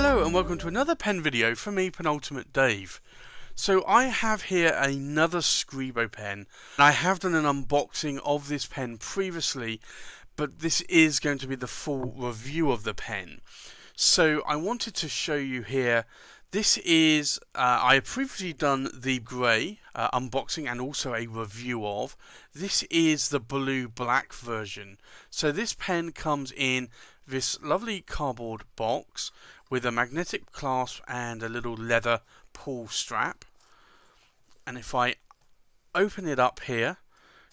Hello and welcome to another pen video from me, Penultimate Dave. So I have here another Scribo pen. I have done an unboxing of this pen previously, but this is going to be the full review of the pen. So I wanted to show you here, this is, I have previously done the grey unboxing and also a review of. This is the blue black version. So this pen comes in this lovely cardboard box with a magnetic clasp and a little leather pull strap. And if I open it up here,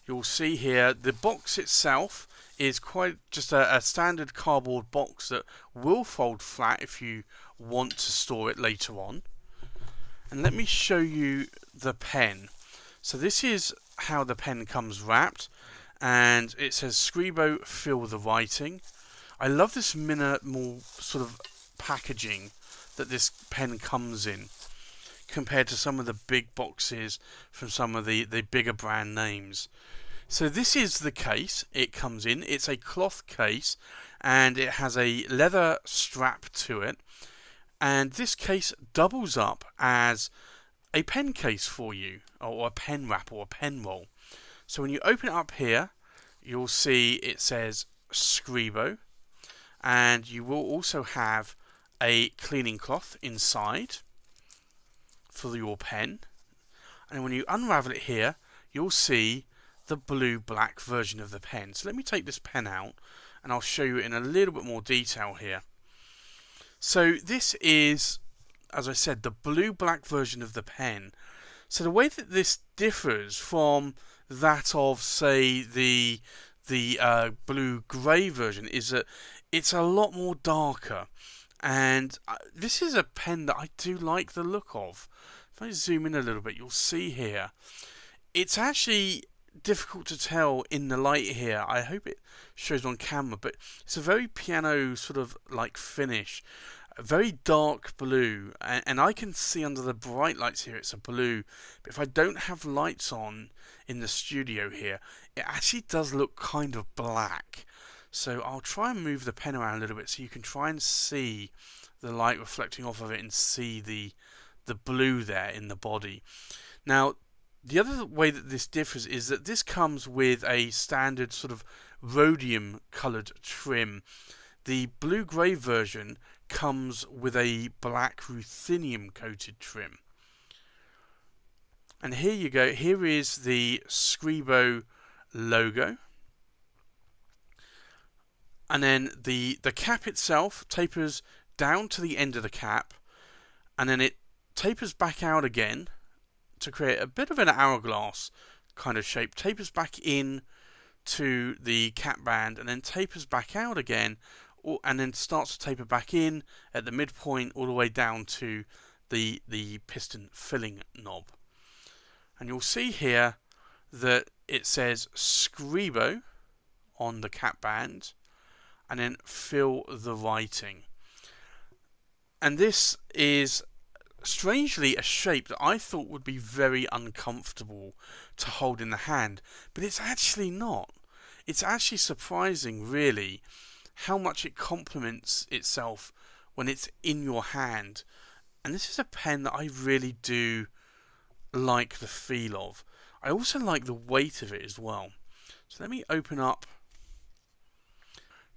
you'll see here the box itself is quite just a standard cardboard box that will fold flat if you want to store it later on. And let me show you the pen. So this is how the pen comes wrapped, and it says Scribo Feel the Writing. I love this minimal sort of packaging that this pen comes in compared to some of the big boxes from some of the bigger brand names. So this is the case it comes in. It's a cloth case and it has a leather strap to it, and this case doubles up as a pen case for you, or a pen wrap or a pen roll. So when you open it up here, you'll see it says Scribo, and you will also have a cleaning cloth inside for your pen. And when you unravel it here, you'll see the blue black version of the pen. So let me take this pen out and I'll show you in a little bit more detail here. So this is, as I said, the blue black version of the pen. So the way that this differs from that of, say, the blue grey version is that it's a lot more darker, and this is a pen that I do like the look of. If I zoom in a little bit, you'll see here it's actually difficult to tell in the light here. I hope it shows on camera, but it's a very piano sort of like finish, a very dark blue, and I can see under the bright lights here it's a blue, but if I don't have lights on in the studio here, it actually does look kind of black. So I'll try and move the pen around a little bit so you can try and see the light reflecting off of it and see the blue there in the body. Now, the other way that this differs is that this comes with a standard sort of rhodium coloured trim. The blue-grey version comes with a black ruthenium coated trim. And here you go, here is the Scribo logo. And then the cap itself tapers down to the end of the cap, and then it tapers back out again to create a bit of an hourglass kind of shape, tapers back in to the cap band, and then tapers back out again, and then starts to taper back in at the midpoint all the way down to the piston filling knob. And you'll see here that it says Scribo on the cap band, and then Feel the Writing. And this is strangely a shape that I thought would be very uncomfortable to hold in the hand, but it's actually not. It's actually surprising, really, how much it complements itself when it's in your hand. And this is a pen that I really do like the feel of. I also like the weight of it as well. So let me open up.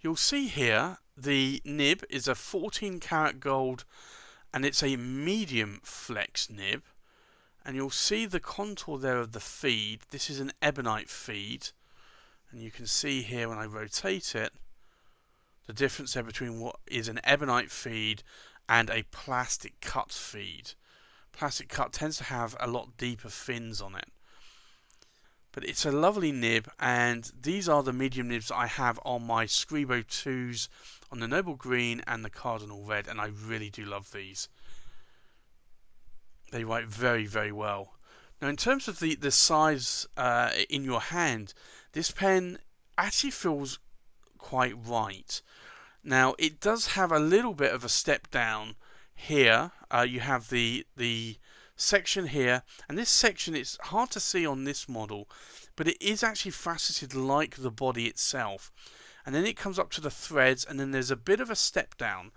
You'll see here the nib is a 14 karat gold, and it's a medium flex nib, and you'll see the contour there of the feed. This is an ebonite feed, and you can see here when I rotate it the difference there between what is an ebonite feed and a plastic cut feed. Plastic cut tends to have a lot deeper fins on it. But it's a lovely nib, and these are the medium nibs I have on my Scribo 2s on the Noble Green and the Cardinal Red, and I really do love these. They write very, very well. Now, in terms of the size in your hand, this pen actually feels quite right. Now, it does have a little bit of a step down here. You have the section here, and this section is hard to see on this model, but it is actually faceted like the body itself, and then it comes up to the threads, and then there's a bit of a step down,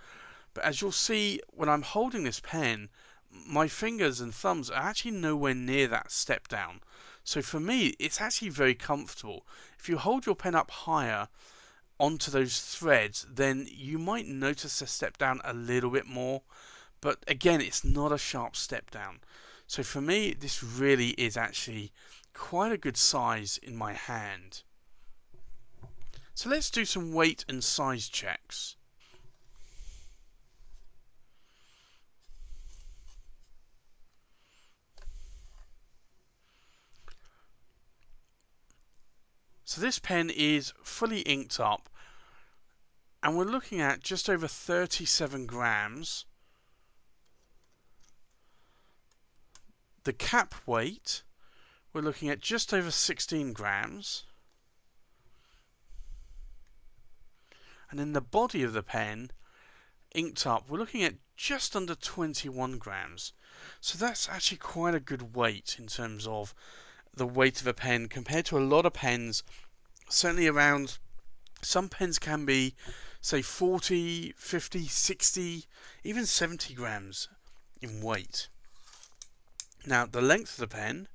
But as you'll see, when I'm holding this pen, my fingers and thumbs are actually nowhere near that step down. So for me, it's actually very comfortable. If you hold your pen up higher onto those threads, then you might notice the step down a little bit more. But again, it's not a sharp step down. So for me, this really is actually quite a good size in my hand. So let's do some weight and size checks. So this pen is fully inked up, and we're looking at just over 37 grams. The cap weight, we're looking at just over 16 grams. And in the body of the pen, inked up, we're looking at just under 21 grams. So that's actually quite a good weight in terms of the weight of a pen compared to a lot of pens. Certainly around, some pens can be, say, 40, 50, 60, even 70 grams in weight. Now, the length of the pen,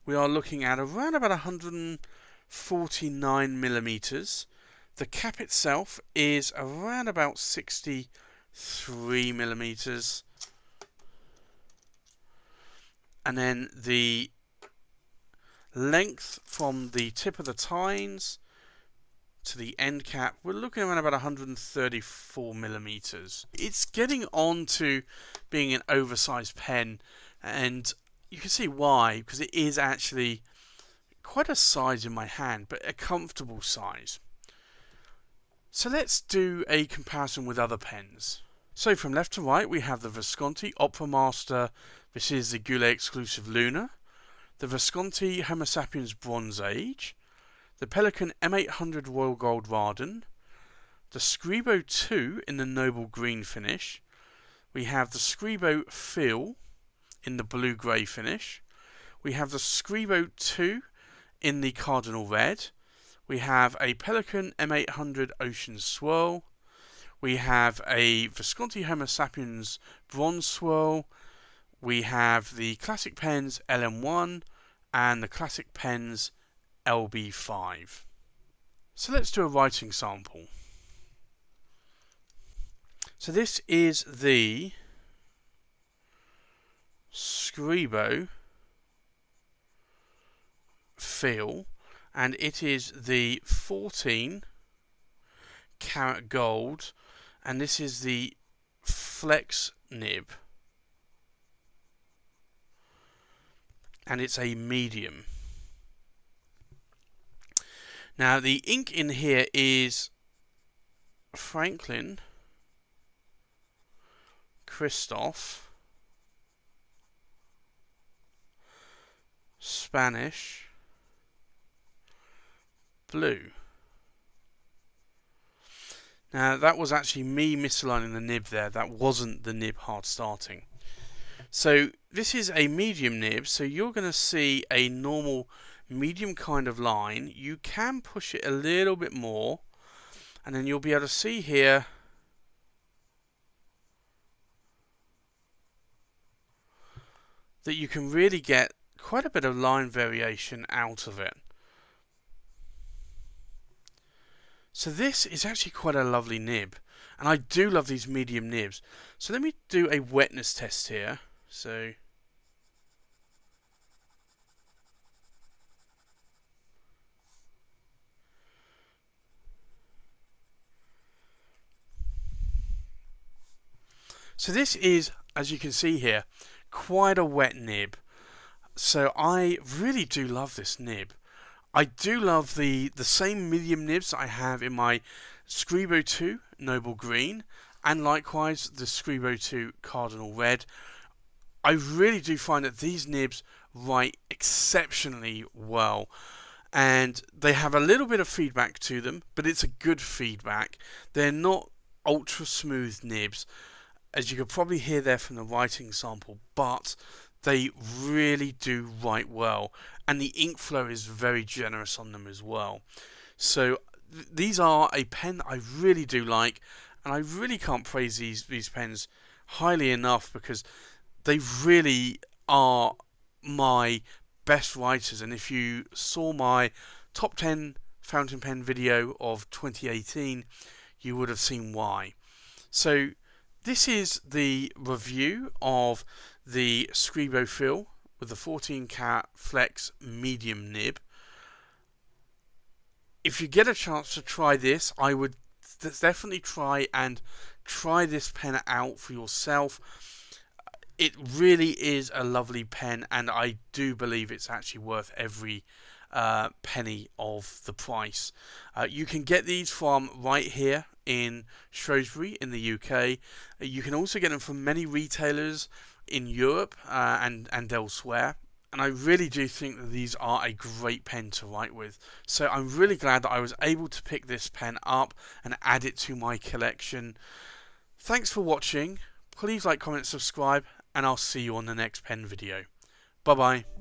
we are looking at around about 149 millimeters. The cap itself is around about 63 millimeters. And then the length from the tip of the tines to the end cap, we're looking around about 134 millimeters. It's getting on to being an oversized pen, and you can see why, because it is actually quite a size in my hand, but a comfortable size. So let's do a comparison with other pens. So from left to right, we have the Visconti Opera Master. This is the Goulet exclusive Luna. The Visconti Homo sapiens Bronze Age. The Pelikan M800 Royal Gold Rawdon. The Scribo 2 in the Noble Green finish. We have the Scribo Feel in the Blue Grey finish. We have the Scribo 2 in the Cardinal Red. We have a Pelikan M800 Ocean Swirl. We have a Visconti Homo sapiens Bronze Swirl. We have the Classic Pens LM1 and the Classic Pens LB5. So let's do a writing sample. So this is the Scribo Feel, and it is the 14 karat gold, and this is the flex nib, and it's a medium. Now the ink in here is Franklin Christoph Spanish Blue. Now that was actually me misaligning the nib there. That wasn't the nib hard starting. So this is a medium nib, so you're going to see a normal medium kind of line. You can push it a little bit more, and then you'll be able to see here that you can really get quite a bit of line variation out of it. So this is actually quite a lovely nib, and I do love these medium nibs. So let me do a wetness test here. So this is, as you can see here, quite a wet nib. So I really do love this nib. I do love the same medium nibs that I have in my Scribo 2 Noble Green, and likewise the Scribo 2 Cardinal Red. I really do find that these nibs write exceptionally well, and they have a little bit of feedback to them, but it's a good feedback. They're not ultra smooth nibs, as you could probably hear there from the writing sample, but they really do write well, and the ink flow is very generous on them as well. So these are a pen I really do like, And I really can't praise these pens highly enough, because they really are my best writers. And if you saw my top 10 fountain pen video of 2018, you would have seen why. So this is the review of the Scribo Feel with the 14 karat flex medium nib. If you get a chance to try this, I would definitely try this pen out for yourself. It really is a lovely pen, and I do believe it's actually worth every penny of the price. You can get these from right here in Shrewsbury in the UK. You can also get them from many retailers in Europe and elsewhere. And I really do think that these are a great pen to write with. So I'm really glad that I was able to pick this pen up and add it to my collection. Thanks for watching. Please like, comment, subscribe, and I'll see you on the next pen video. Bye bye.